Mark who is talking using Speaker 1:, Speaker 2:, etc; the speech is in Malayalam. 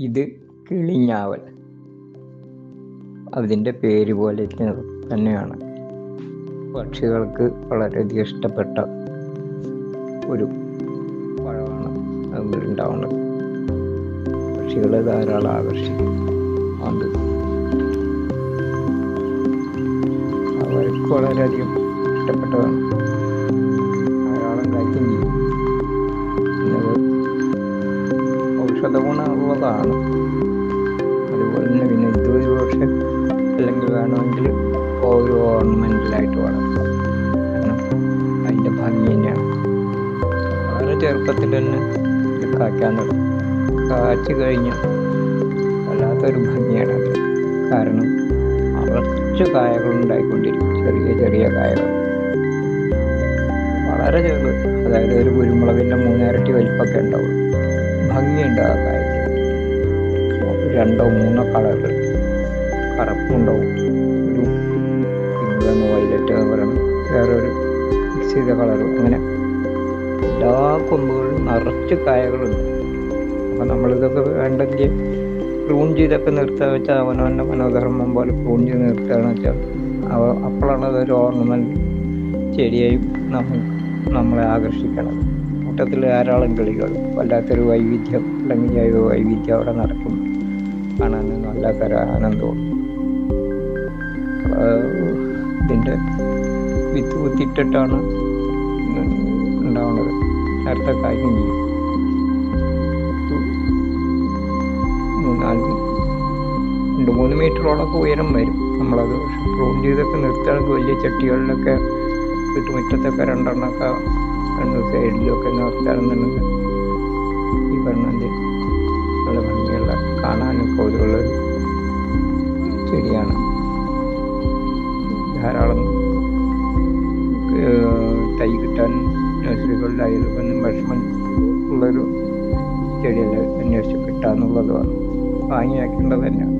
Speaker 1: ഇത് കിളിഞ്ഞാവൽ. അതിൻ്റെ പേര് പോലെ തന്നെയാണ്. പക്ഷികൾക്ക് വളരെയധികം ഇഷ്ടപ്പെട്ട ഒരു പഴമാണ് അതിലുണ്ടാവുന്നത്. പക്ഷികളെ ധാരാളം ആകർഷിക്കും. അത് അവർക്ക് വളരെയധികം ഇഷ്ടപ്പെട്ടതാണ്. ധാരാളം കാര്യം ചെയ്യും. എന്നത് ഔഷധ ഗുണമുള്ളതാണ്. അതുപോലെ തന്നെ പിന്നെ ഇതൊരു പക്ഷെ അല്ലെങ്കിൽ വേണമെങ്കിൽ ഒരു ഓർണമെൻ്റലായിട്ട് വളർത്താം. കാരണം അതിൻ്റെ ഭംഗി തന്നെയാണ്. വളരെ ചെറുപ്പത്തിൽ തന്നെ ഇത് കായ്ക്കാൻ തുടങ്ങും. കാച്ചു കഴിഞ്ഞാൽ വല്ലാത്തൊരു ഭംഗിയാണ് അത്. കാരണം നിറച്ച് കായകൾ ഉണ്ടായിക്കൊണ്ടിരിക്കും. ചെറിയ ചെറിയ കായകൾ, വളരെ ചെറുത്. അതായത് ഒരു കുരുമുളകിൻ്റെ 3 ഇരട്ടി വലിപ്പമൊക്കെ ഉണ്ടാവും. ഭംഗിയുണ്ട് ആ കായക്ക്. 2 3 കളറുകൾ, കറുപ്പുണ്ടാവും, ഒരു പിങ്ക് വയലറ്റ് എന്ന് പറയുന്നത് വേറൊരു മിക്സ് ചെയ്ത കളറ്. അങ്ങനെ എല്ലാ കൊമ്പുകളിലും നിറച്ച് കായകളുണ്ട്. അപ്പം നമ്മളിതൊക്കെ വേണ്ടെങ്കിൽ പ്രൂൺ ചെയ്തൊക്കെ നിർത്തുക വെച്ചാൽ അവനവൻ്റെ മനോധർമ്മം പോലെ പ്രൂൺ ചെയ്ത് നിർത്തുകയെന്ന് വെച്ചാൽ അപ്പോഴാണ് അതൊരു ഓർണമെൻ്റ് ചെടിയായും നമ്മളെ ആകർഷിക്കണം. കൂട്ടത്തിൽ ധാരാളം കിളികൾ, വല്ലാത്തൊരു വൈവിധ്യം അല്ലെങ്കിൽ ജൈവ വൈവിധ്യം അവിടെ നടക്കും. കാണാൻ വല്ലാത്തൊരു ആനന്ദവും. ഇതിൻ്റെ വിത്ത് കുത്തിയിട്ടിട്ടാണ് ഉണ്ടാവുന്നത്. നേരത്തെ കാര്യം ചെയ്യും. 2-3 മീറ്ററോളൊക്കെ ഉയരം വരും. നമ്മളത് പ്രൂൺ ചെയ്തൊക്കെ നിർത്തുകയാണെങ്കിൽ വലിയ ചട്ടികളിലൊക്കെ വീട്ടുമുറ്റത്തൊക്കെ 2 സൈഡിലൊക്കെ നിർത്തുകയാണെന്നുണ്ടെങ്കിൽ ഈ പറഞ്ഞത് നല്ല ഭംഗിയുള്ള കാണാനൊക്കെ ഒരുള്ള ചെടിയാണ്. ധാരാളം തൈ കിട്ടാൻ നഴ്സറികളിലായാലും വിഷമം ഉള്ളൊരു ചെടിയല്ല അന്വേഷിച്ച് കിട്ടാന്നുള്ളതാണ്. വാങ്ങി വയ്ക്കേണ്ടത് തന്നെയാണ്.